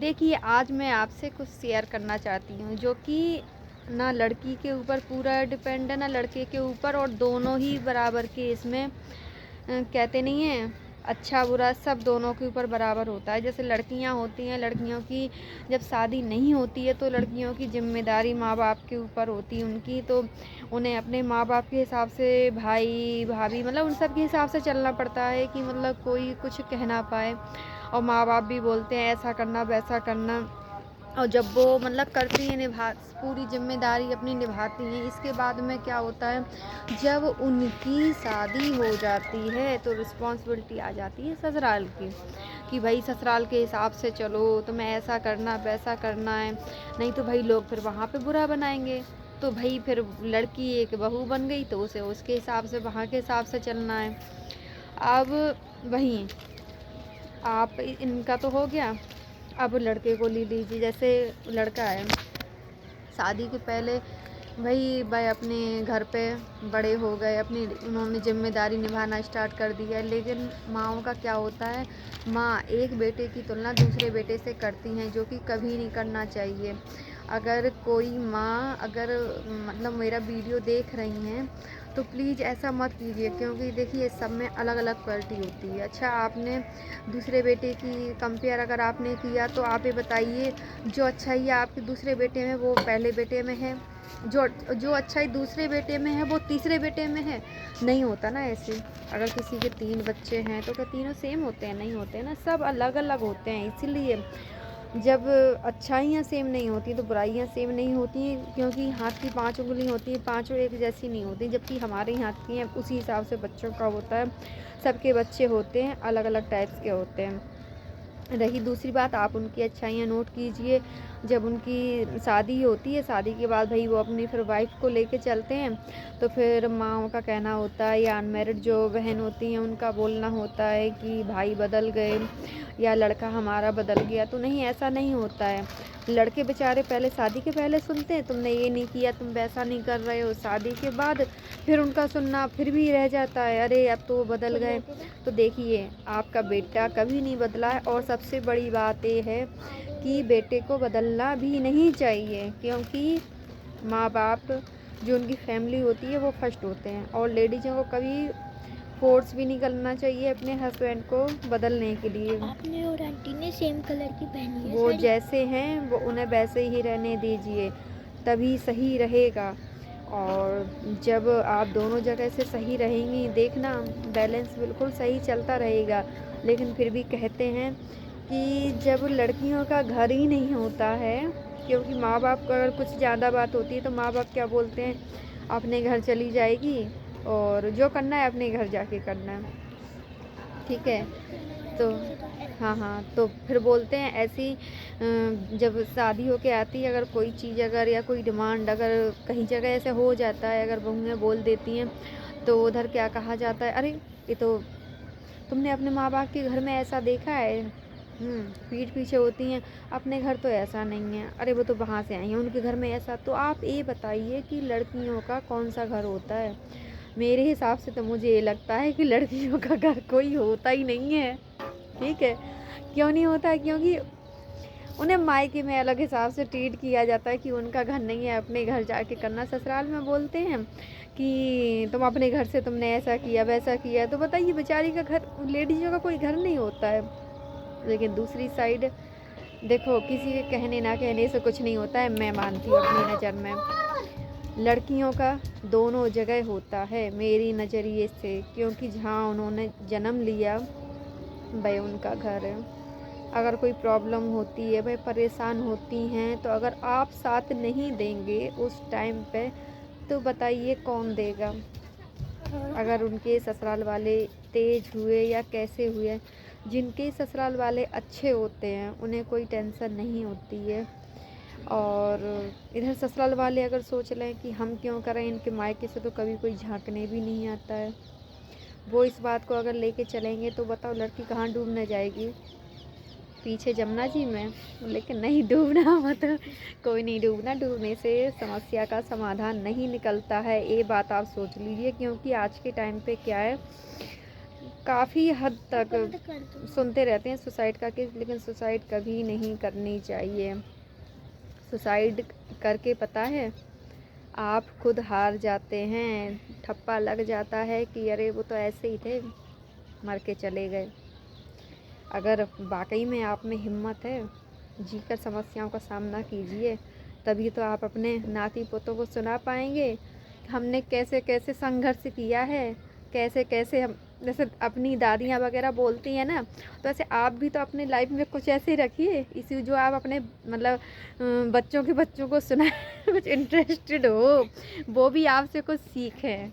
देखिए, आज मैं आपसे कुछ शेयर करना चाहती हूँ जो कि ना लड़की के ऊपर पूरा डिपेंड है ना लड़के के ऊपर, और दोनों ही बराबर के इसमें कहते नहीं हैं अच्छा बुरा सब दोनों के ऊपर बराबर होता है। जैसे लड़कियाँ होती हैं, लड़कियों की जब शादी नहीं होती है तो लड़कियों की जिम्मेदारी माँ बाप के ऊपर होती है उनकी, तो उन्हें अपने माँ बाप के हिसाब से, भाई भाभी मतलब उन सब के हिसाब से चलना पड़ता है कि मतलब कोई कुछ कह ना पाए। और माँ बाप भी बोलते हैं ऐसा करना वैसा करना, और जब वो मतलब करती हैं, पूरी जिम्मेदारी अपनी निभाती हैं। इसके बाद में क्या होता है, जब उनकी शादी हो जाती है तो रिस्पॉन्सिबिलिटी आ जाती है ससुराल की, कि भाई ससुराल के हिसाब से चलो, तुम्हें ऐसा करना वैसा करना है, नहीं तो भाई लोग फिर वहाँ पे बुरा बनाएंगे। तो भाई फिर लड़की एक बहू बन गई तो उसे उसके हिसाब से, वहाँ के हिसाब से चलना है। अब वहीं आप इनका तो हो गया। अब लड़के को ले लीजिए, जैसे लड़का है, शादी के पहले भाई अपने घर पे बड़े हो गए, अपनी उन्होंने जिम्मेदारी निभाना स्टार्ट कर दी है। लेकिन माँओं का क्या होता है, माँ एक बेटे की तुलना दूसरे बेटे से करती हैं, जो कि कभी नहीं करना चाहिए। अगर कोई माँ अगर मतलब मेरा वीडियो देख रही हैं तो प्लीज़ ऐसा मत कीजिए, क्योंकि देखिए सब में अलग अलग क्वालिटी होती है। अच्छा, आपने दूसरे बेटे की कंपेयर अगर आपने किया तो आप ये बताइए, जो अच्छाई आपके दूसरे बेटे में वो पहले बेटे में है, जो जो अच्छाई दूसरे बेटे में है वो तीसरे बेटे में है? नहीं होता ना ऐसे। अगर किसी के 3 बच्चे हैं तो क्या तीनों सेम होते हैं? नहीं होते ना, सब अलग अलग होते हैं। इसीलिए जब अच्छाइयाँ सेम नहीं होती तो बुराइयाँ सेम नहीं होती, क्योंकि हाथ की 5 उंगली होती हैं, पाँचों एक जैसी नहीं होती। जबकि हमारे हाथ की हैं उसी हिसाब से बच्चों का होता है। सबके बच्चे होते हैं अलग अलग टाइप्स के होते हैं। रही दूसरी बात, आप उनकी अच्छाइयाँ नोट कीजिए। जब उनकी शादी होती है, शादी के बाद भाई वो अपनी फिर वाइफ को लेके चलते हैं, तो फिर माँओं का कहना होता है, या अनमेरिड जो बहन होती हैं उनका बोलना होता है कि भाई बदल गए या लड़का हमारा बदल गया। तो नहीं, ऐसा नहीं होता है। लड़के बेचारे पहले शादी के पहले सुनते हैं तुमने ये नहीं किया, तुम वैसा नहीं कर रहे हो। शादी के बाद फिर उनका सुनना फिर भी रह जाता है, अरे अब तो वो बदल गए। तो देखिए, आपका बेटा कभी नहीं बदला है, और सबसे बड़ी बात ये है कि बेटे को बदलना भी नहीं चाहिए, क्योंकि माँ बाप जो उनकी फैमिली होती है वो फर्स्ट होते हैं। और लेडीज़ों को कभी फोर्स भी नहीं करना चाहिए अपने हस्बैंड को बदलने के लिए। आपने और आंटी ने सेम कलर की पहनी है वो साड़ी। जैसे हैं वो उन्हें वैसे ही रहने दीजिए, तभी सही रहेगा। और जब आप दोनों जगह से सही रहेंगी, देखना बैलेंस बिल्कुल सही चलता रहेगा। लेकिन फिर भी कहते हैं कि जब लड़कियों का घर ही नहीं होता है, क्योंकि माँ बाप का अगर कुछ ज़्यादा बात होती है तो माँ बाप क्या बोलते हैं, अपने घर चली जाएगी और जो करना है अपने घर जाके करना है, ठीक है। तो हाँ हाँ, तो फिर बोलते हैं ऐसी जब शादी होके आती है, अगर कोई चीज़ अगर या कोई डिमांड अगर कहीं जगह ऐसे हो जाता है, अगर बहुएँ बोल देती हैं, तो उधर क्या कहा जाता है, अरे ये तो तुमने अपने माँ बाप के घर में ऐसा देखा है? पीठ पीछे होती हैं, अपने घर तो ऐसा नहीं है, अरे वो तो वहाँ से आई हैं उनके घर में ऐसा। तो आप ये बताइए कि लड़कियों का कौन सा घर होता है? मेरे हिसाब से तो मुझे ये लगता है कि लड़कियों का घर कोई होता ही नहीं है, ठीक है। क्यों नहीं होता है? क्योंकि उन्हें मायके में अलग हिसाब से ट्रीट किया जाता है कि उनका घर नहीं है, अपने घर जाके करना। ससुराल में बोलते हैं कि तुम अपने घर से तुमने ऐसा किया वैसा किया। तो बताइए, बेचारी का घर, लेडीज़ों का कोई घर नहीं होता है। लेकिन दूसरी साइड देखो, किसी के कहने ना कहने से कुछ नहीं होता है। मैं मानती हूँ अपनी नज़र में लड़कियों का दोनों जगह होता है, मेरी नज़रिए से, क्योंकि जहाँ उन्होंने जन्म लिया वह उनका घर है। अगर कोई प्रॉब्लम होती है, वह परेशान होती हैं, तो अगर आप साथ नहीं देंगे उस टाइम पे, तो बताइए कौन देगा? अगर उनके ससुराल वाले तेज हुए या कैसे हुए, जिनके ससुराल वाले अच्छे होते हैं उन्हें कोई टेंशन नहीं होती है। और इधर ससुराल वाले अगर सोच लें कि हम क्यों करें, इनके मायके से तो कभी कोई झांकने भी नहीं आता है, वो इस बात को अगर लेके चलेंगे तो बताओ लड़की कहाँ डूबने जाएगी? पीछे जमुना जी में। लेकिन नहीं डूबना मत, कोई नहीं डूबना। डूबने से समस्या का समाधान नहीं निकलता है, ये बात आप सोच लीजिए। क्योंकि आज के टाइम पे क्या है, काफ़ी हद तक बंद कर दो। सुनते रहते हैं सुसाइड का केस, लेकिन सुसाइड कभी नहीं करनी चाहिए। सुसाइड करके पता है आप खुद हार जाते हैं, ठप्पा लग जाता है कि अरे वो तो ऐसे ही थे, मर के चले गए। अगर वाकई में आप में हिम्मत है, जीकर समस्याओं का सामना कीजिए, तभी तो आप अपने नाती पोतों को सुना पाएंगे हमने कैसे कैसे संघर्ष किया है, कैसे कैसे हम, जैसे अपनी दादियाँ वगैरह बोलती हैं ना, तो ऐसे आप भी तो अपनी लाइफ में कुछ ऐसे ही रखिए, इसी जो आप अपने मतलब बच्चों को सुना कुछ इंटरेस्टेड हो, वो भी आपसे कुछ सीखें।